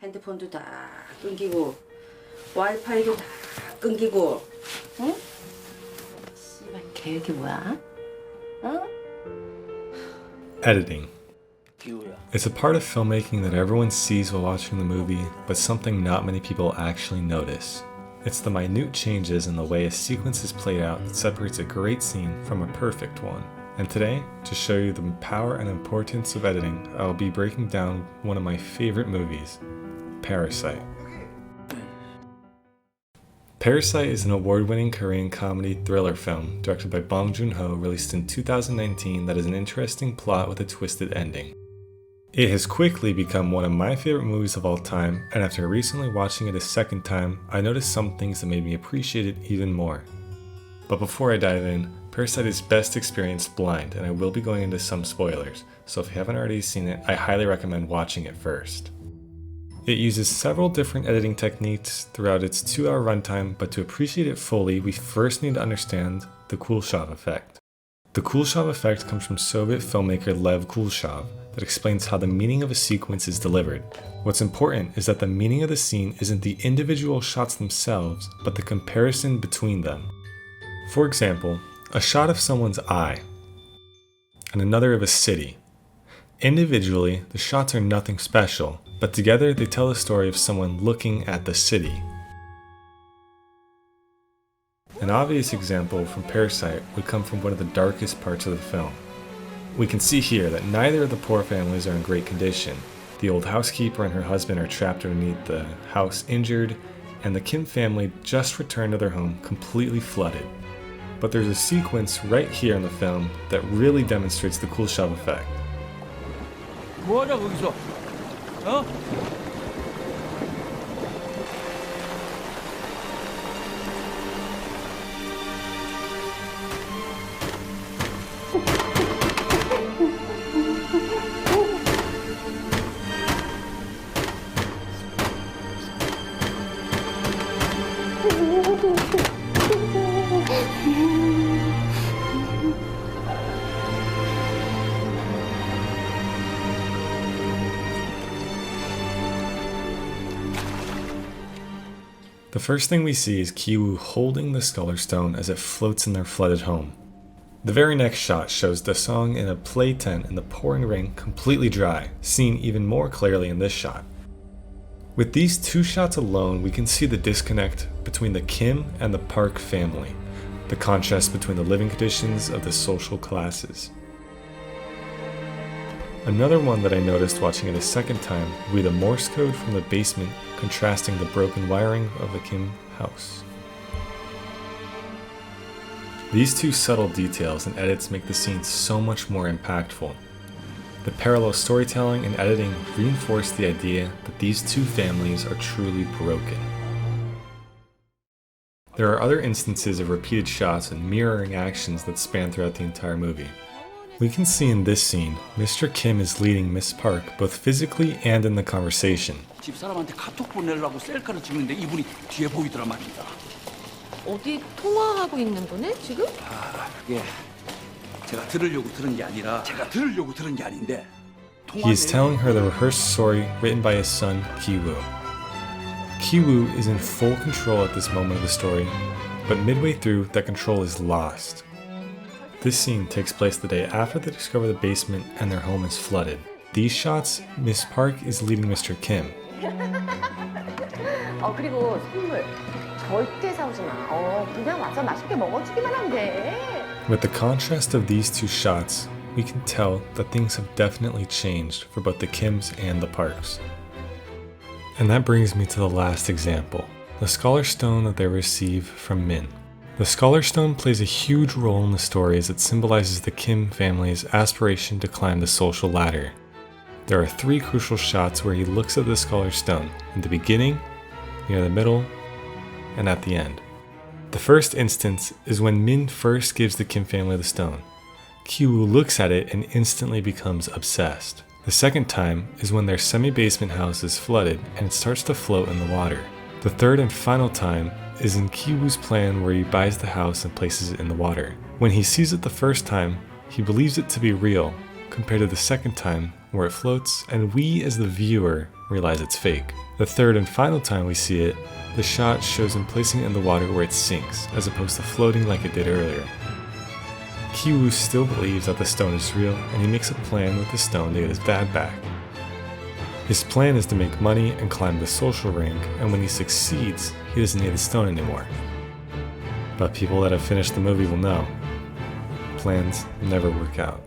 핸드폰도 다 끊기고 와이파이도 다 끊기고 응? 씨발 계획이 뭐야? 응? Editing. It's a part of filmmaking that everyone sees while watching the movie, but something not many people actually notice. It's the minute changes in the way a sequence is played out that separates a great scene from a perfect one. And today, to show you the power and importance of editing, I will be breaking down one of my favorite movies, Parasite. Parasite is an award-winning Korean comedy thriller film directed by Bong Joon-ho, released in 2019, that has an interesting plot with a twisted ending. It has quickly become one of my favorite movies of all time, and after recently watching it a second time, I noticed some things that made me appreciate it even more. But before I dive in, Parasite is best experienced blind, and I will be going into some spoilers, so if you haven't already seen it, I highly recommend watching it first. It uses several different editing techniques throughout its 2-hour runtime, but to appreciate it fully, we first need to understand the kuleshov effect. The kuleshov effect comes from Soviet filmmaker Lev Kuleshov that explains how the meaning of a sequence is delivered. What's important is that the meaning of the scene isn't the individual shots themselves, but the comparison between them. For example, a shot of someone's eye and another of a city. Individually, the shots are nothing special, but together they tell the story of someone looking at the city. An obvious example from Parasite would come from one of the darkest parts of the film. We can see here that neither of the poor families are in great condition. The old housekeeper and her husband are trapped underneath the house injured, and the Kim family just returned to their home completely flooded. But there's a sequence right here in the film that really demonstrates the kuleshov effect. 뭐하냐 거기서? 어? The first thing we see is Ki-woo holding the scholar stone as it floats in their flooded home. The very next shot shows Da-sung in a play tent in the pouring rain, completely dry, seen even more clearly in this shot. With these two shots alone, we can see the disconnect between the Kim and the Park family, the contrast between the living conditions of the social classes. Another one that I noticed watching it a second time would be the Morse code from the basement contrasting the broken wiring of the Kim house. These two subtle details and edits make the scene so much more impactful. The parallel storytelling and editing reinforce the idea that these two families are truly broken. There are other instances of repeated shots and mirroring actions that span throughout the entire movie. We can see in this scene, Mr. Kim is leading Miss Park both physically and in the conversation. 집사람한테 카톡 보내려고 셀카를 찍는데 이분이 뒤에 보이더라 말입니다. 어디 통화하고 있는 거네 지금? 그게 제가 들으려고 들은 게 아니라 제가 들으려고 들은 게 아닌데. He is telling her the rehearsed story written by his son, Ki-woo. Ki-woo is in full control at this moment of the story, but midway through, that control is lost. This scene takes place the day after they discover the basement and their home is flooded. These shots, Miss Park is leading Mr. Kim. 그리고 선물 절대 사오지 마. 그냥 와서 맛있게 먹어주기만 하면 돼. With the contrast of these two shots, we can tell that things have definitely changed for both the Kims and the Parks. And that brings me to the last example, the scholar stone that they receive from Min. The scholar stone plays a huge role in the story as it symbolizes the Kim family's aspiration to climb the social ladder. There are 3 crucial shots where he looks at the scholar stone, in the beginning, near the middle, and at the end. The first instance is when Min first gives the Kim family the stone. Ki-woo looks at it and instantly becomes obsessed. The second time is when their semi-basement house is flooded and it starts to float in the water. The third and final time is in Ki-woo's plan where he buys the house and places it in the water. When he sees it the first time, he believes it to be real, compared to the second time where it floats, and we as the viewer realize it's fake. The third and final time we see it, the shot shows him placing it in the water where it sinks, as opposed to floating like it did earlier. Ki-woo still believes that the stone is real, and he makes a plan with the stone to get his dad back. His plan is to make money and climb the social rank, and when he succeeds, he doesn't need the stone anymore. But people that have finished the movie will know, plans never work out.